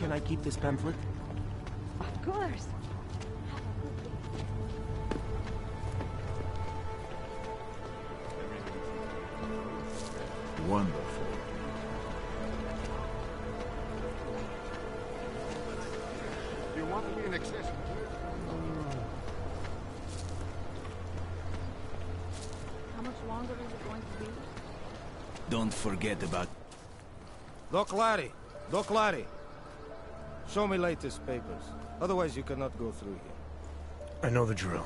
Can I keep this pamphlet? Of course. Wonderful. You want to be an accessory? How much longer is it going to be? Don't forget about... Doc Larry. Show me latest papers. Otherwise you cannot go through here. I know the drill.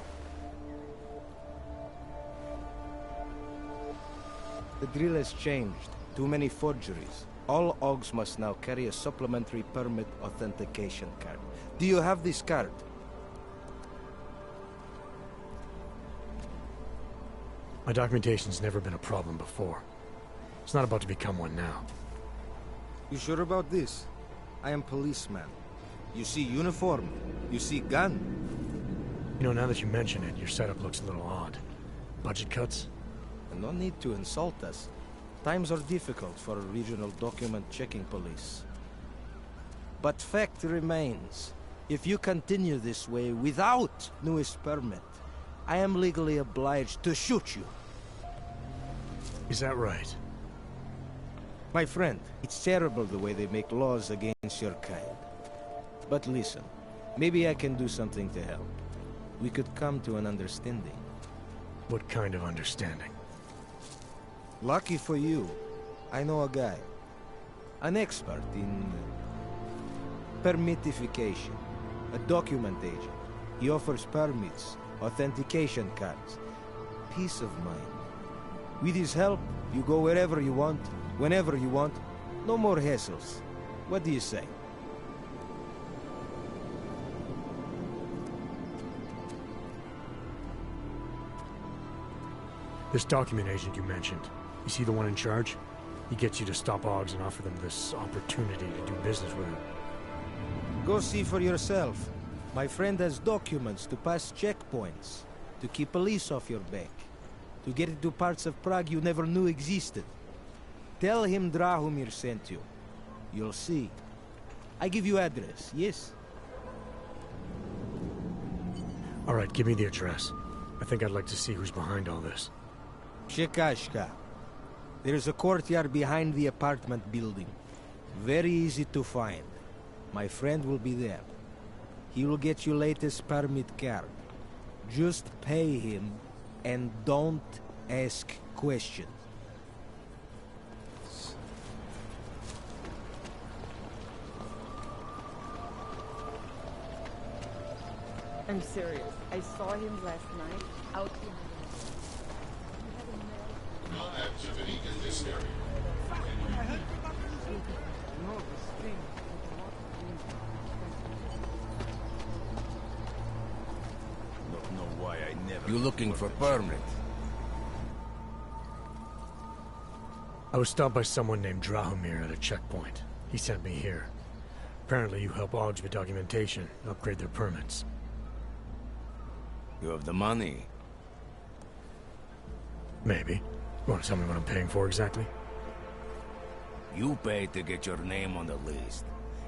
The drill has changed. Too many forgeries. All OGs must now carry a supplementary permit authentication card. Do you have this card? My documentation's never been a problem before. It's not about to become one now. You sure about this? I am policeman. You see uniform, you see gun. You know, now that you mention it, your setup looks a little odd. Budget cuts? No need to insult us. Times are difficult for a regional document checking police. But fact remains, if you continue this way without newest permit, I am legally obliged to shoot you. Is that right? My friend, it's terrible the way they make laws against your kind. But listen, maybe I can do something to help. We could come to an understanding. What kind of understanding? Lucky for you, I know a guy. An expert in permitification. A document agent. He offers permits, authentication cards. Peace of mind. With his help, you go wherever you want, whenever you want. No more hassles. What do you say? This document agent you mentioned, is he the one in charge? He gets you to stop OGs and offer them this opportunity to do business with him. Go see for yourself. My friend has documents to pass checkpoints, to keep police off your back, to get into parts of Prague you never knew existed. Tell him Drahomir sent you. You'll see. I give you address, yes? All right, give me the address. I think I'd like to see who's behind all this. Shekashka. There's a courtyard behind the apartment building. Very easy to find. My friend will be there. He will get you latest permit card. Just pay him and don't ask questions. I'm serious. I saw him last night out behind. No activity in this area. Don't know why I never... You looking for permit? I was stopped by someone named Drahomir at a checkpoint. He sent me here. Apparently you help OGs with documentation, upgrade their permits. You have the money? Maybe. You want to tell me what I'm paying for exactly? You pay to get your name on the list.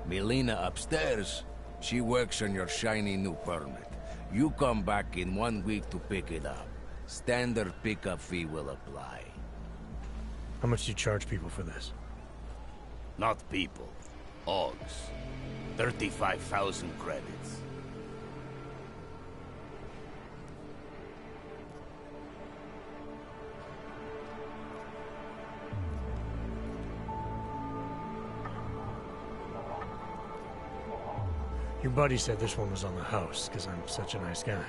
Melina upstairs, she works on your shiny new permit. You come back in 1 week to pick it up. Standard pickup fee will apply. How much do you charge people for this? Not people. OGs. 35,000 credits. Your buddy said this one was on the house, because I'm such a nice guy.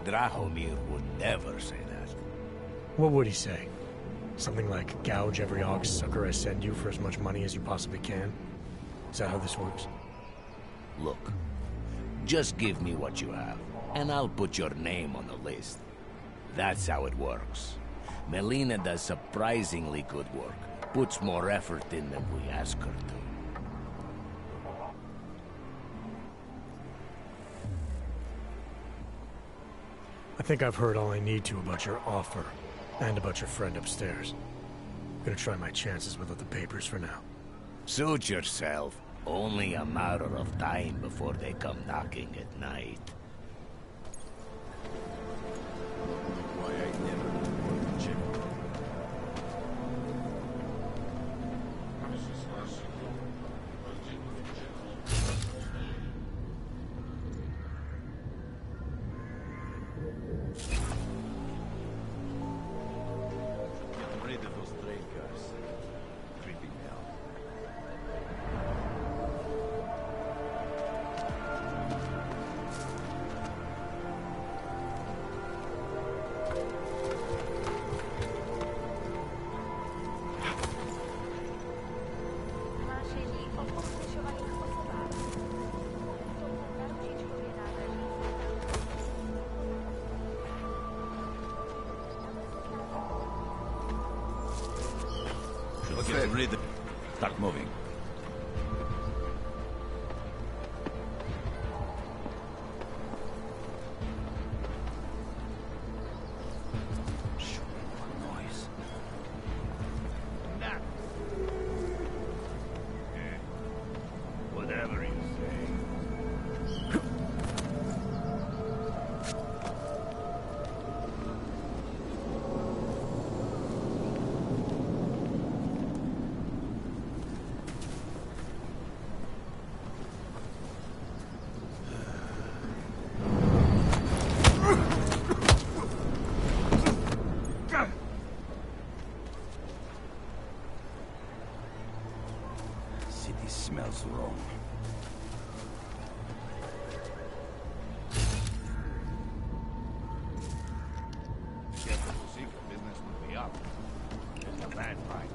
Drahomir would never say that. What would he say? Something like, gouge every OG sucker I send you for as much money as you possibly can? Is that how this works? Look, just give me what you have, and I'll put your name on the list. That's how it works. Melina does surprisingly good work. Puts more effort in than we ask her to. I think I've heard all I need to about your offer, and about your friend upstairs. I'm gonna try my chances without the papers for now. Suit yourself. Only a matter of time before they come knocking at night. Why I never report the check. Get rid of those train cars. Creeping me out. Należeli o podkreślowanych osobach. To narzucić powiadane Get rid of... Start moving. Noise. Whatever you say. City smells wrong. Guess the secret business would be up. It's a bad fight.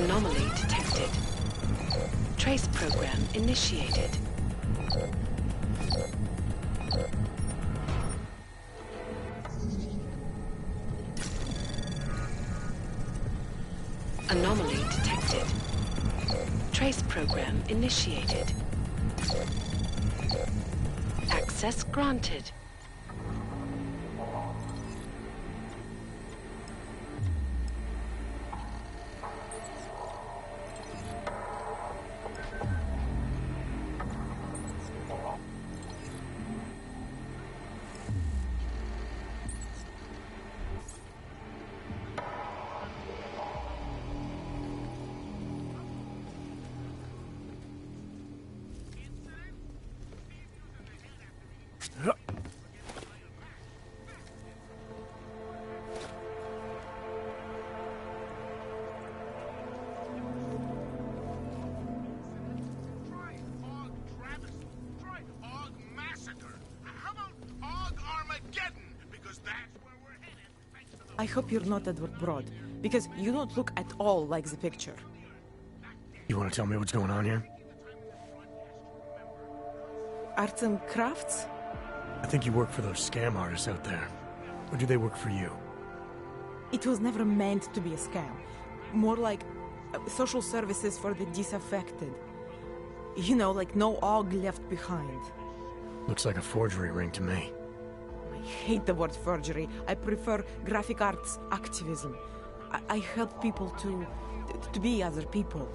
Anomaly detected. Trace program initiated. Anomaly detected. Trace program initiated. Access granted. I hope you're not Edward Broad, because you don't look at all like the picture. You want to tell me what's going on here? Arts and crafts? I think you work for those scam artists out there. Or do they work for you? It was never meant to be a scam. More like social services for the disaffected. You know, like no Og left behind. Looks like a forgery ring to me. I hate the word forgery. I prefer graphic arts activism. I help people to be other people.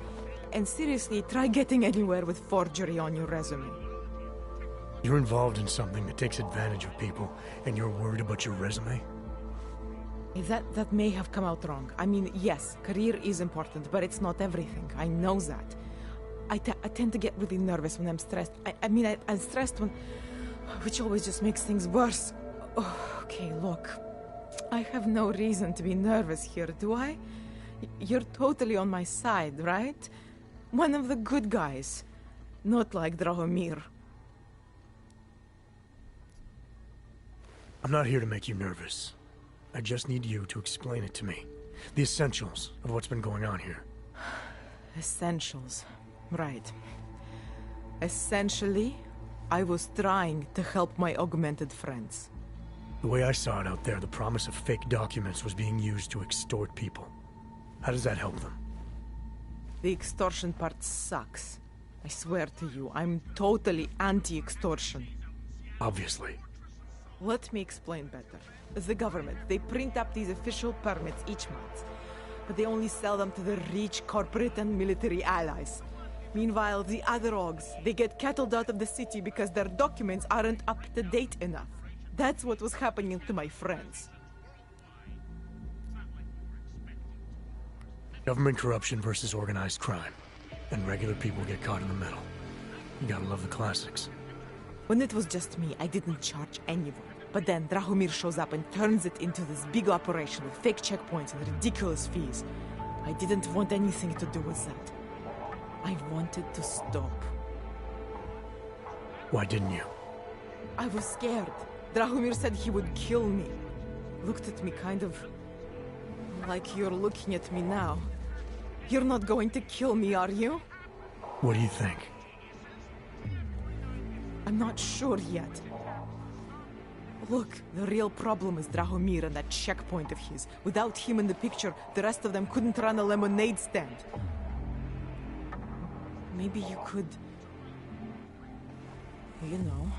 And seriously, try getting anywhere with forgery on your resume. You're involved in something that takes advantage of people, and you're worried about your resume? That may have come out wrong. I mean, yes, career is important, but it's not everything. I know that. I tend to get really nervous when I'm stressed. I'm stressed when... which always just makes things worse. Oh, okay, look. I have no reason to be nervous here, do I? You're totally on my side, right? One of the good guys. Not like Drahomir. I'm not here to make you nervous. I just need you to explain it to me. The essentials of what's been going on here. Essentials. Right. Essentially, I was trying to help my augmented friends. The way I saw it out there, the promise of fake documents was being used to extort people. How does that help them? The extortion part sucks. I swear to you, I'm totally anti-extortion. Obviously. Let me explain better. The government, they print up these official permits each month, but they only sell them to the rich corporate and military allies. Meanwhile, the other Ogs, they get cattled out of the city because their documents aren't up to date enough. That's what was happening to my friends. Government corruption versus organized crime. And regular people get caught in the middle. You gotta love the classics. When it was just me, I didn't charge anyone. But then Drahomir shows up and turns it into this big operation with fake checkpoints and ridiculous fees. I didn't want anything to do with that. I wanted to stop. Why didn't you? I was scared. Drahomir said he would kill me. Looked at me kind of... like you're looking at me now. You're not going to kill me, are you? What do you think? I'm not sure yet. Look, the real problem is Drahomir and that checkpoint of his. Without him in the picture, the rest of them couldn't run a lemonade stand. Maybe you could... you know...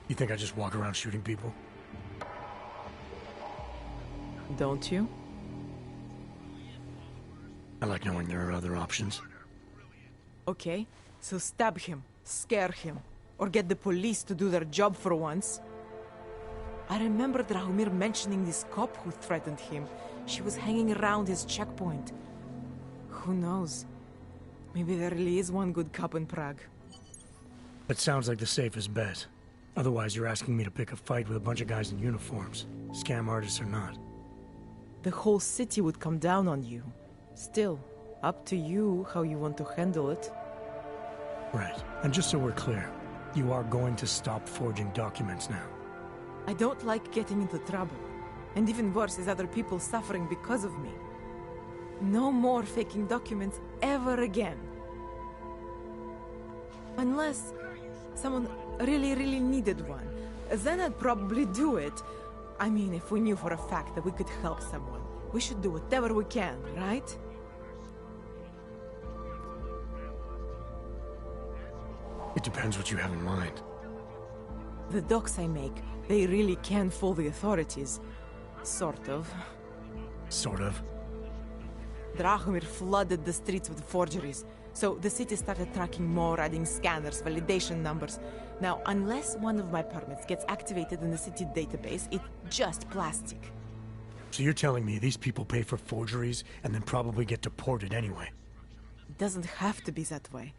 You think I just walk around shooting people? Don't you? I like knowing there are other options. Okay, so stab him, scare him, or get the police to do their job for once. I remember Drahomir mentioning this cop who threatened him. She was hanging around his checkpoint. Who knows? Maybe there really is one good cop in Prague. That sounds like the safest bet. Otherwise, you're asking me to pick a fight with a bunch of guys in uniforms. Scam artists or not. The whole city would come down on you. Still, up to you how you want to handle it. Right. And just so we're clear, you are going to stop forging documents now. I don't like getting into trouble. And even worse is other people suffering because of me. No more faking documents ever again. Unless someone really needed one. Then I'd probably do it. I mean, if we knew for a fact that we could help someone, we should do whatever we can, right? It depends what you have in mind. The docs I make, they really can fool the authorities. Sort of. Sort of. Drahomir flooded the streets with forgeries, so the city started tracking more, adding scanners, validation numbers. Now, unless one of my permits gets activated in the city database, it's just plastic. So you're telling me these people pay for forgeries and then probably get deported anyway? It doesn't have to be that way.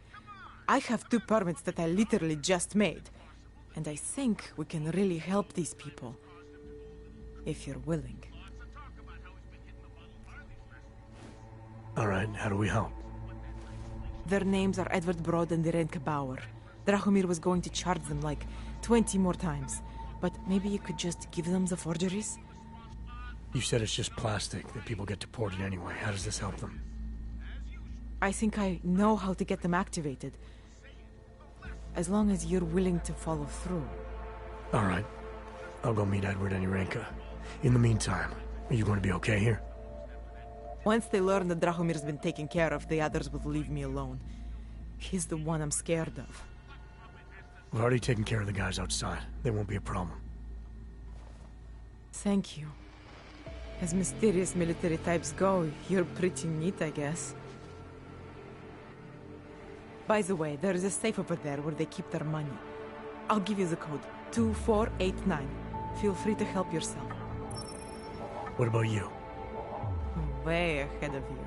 I have 2 permits that I literally just made. And I think we can really help these people. If you're willing. Alright, how do we help? Their names are Edward Broad and Irenka Bauer. Drahomir was going to charge them like 20 more times. But maybe you could just give them the forgeries? You said it's just plastic, that people get deported anyway. How does this help them? I think I know how to get them activated. As long as you're willing to follow through. Alright. I'll go meet Edward and Irenka. In the meantime, are you going to be okay here? Once they learn that Drahomir's been taken care of, the others will leave me alone. He's the one I'm scared of. We've already taken care of the guys outside. They won't be a problem. Thank you. As mysterious military types go, you're pretty neat, I guess. By the way, there is a safe over there where they keep their money. I'll give you the code. 2489. Feel free to help yourself. What about you? Way ahead of you.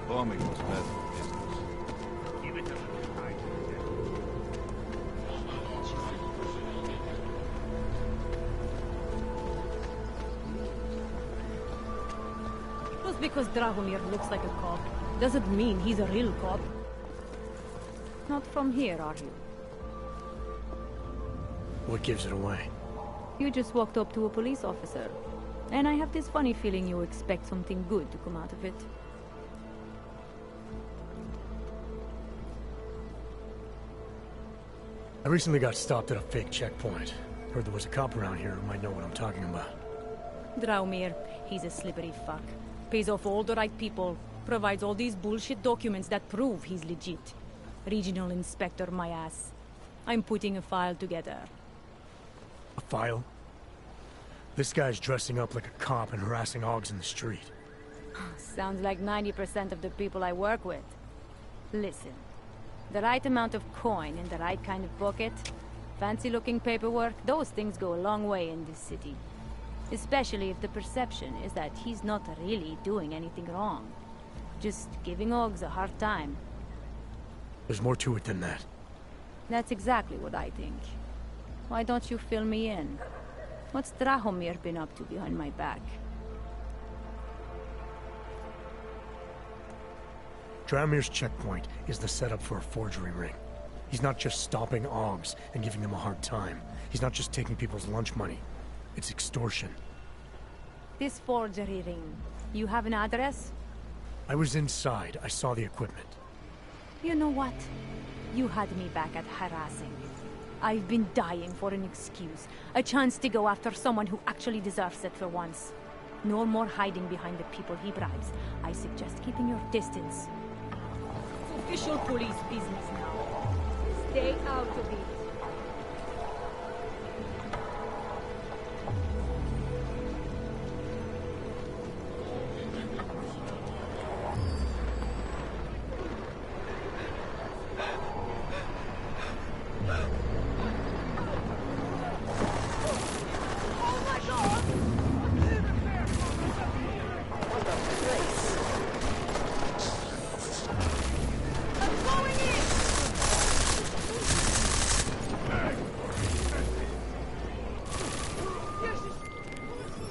Bombing was bad for business. Give it a little time. Just because Drahomir looks like a cop doesn't mean he's a real cop. Not from here, are you? What gives it away? You just walked up to a police officer. And I have this funny feeling you expect something good to come out of it. I recently got stopped at a fake checkpoint. Heard there was a cop around here who might know what I'm talking about. Drahomir, he's a slippery fuck. Pays off all the right people. Provides all these bullshit documents that prove he's legit. Regional inspector, my ass. I'm putting a file together. A file? This guy's dressing up like a cop and harassing Augs in the street. Sounds like 90% of the people I work with. Listen. The right amount of coin in the right kind of pocket, fancy-looking paperwork, those things go a long way in this city. Especially if the perception is that he's not really doing anything wrong. Just giving Augs a hard time. There's more to it than that. That's exactly what I think. Why don't you fill me in? What's Drahomir been up to behind my back? Drahomir's checkpoint is the setup for a forgery ring. He's not just stopping Augs and giving them a hard time. He's not just taking people's lunch money. It's extortion. This forgery ring, you have an address? I was inside. I saw the equipment. You know what? You had me back at harassing. I've been dying for an excuse. A chance to go after someone who actually deserves it for once. No more hiding behind the people he bribes. I suggest keeping your distance. It's official police business now. Stay out of it.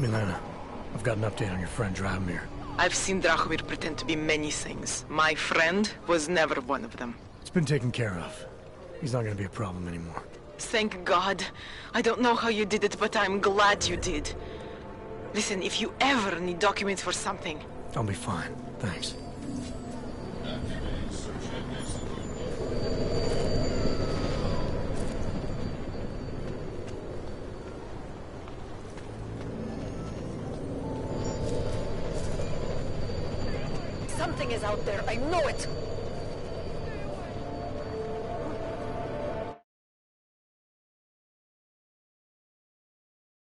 Milena, I've got an update on your friend Drahomir. I've seen Drahomir pretend to be many things. My friend was never one of them. It's been taken care of. He's not gonna be a problem anymore. Thank God. I don't know how you did it, but I'm glad you did. Listen, if you ever need documents for something... I'll be fine. Thanks. Something is out there, I know it!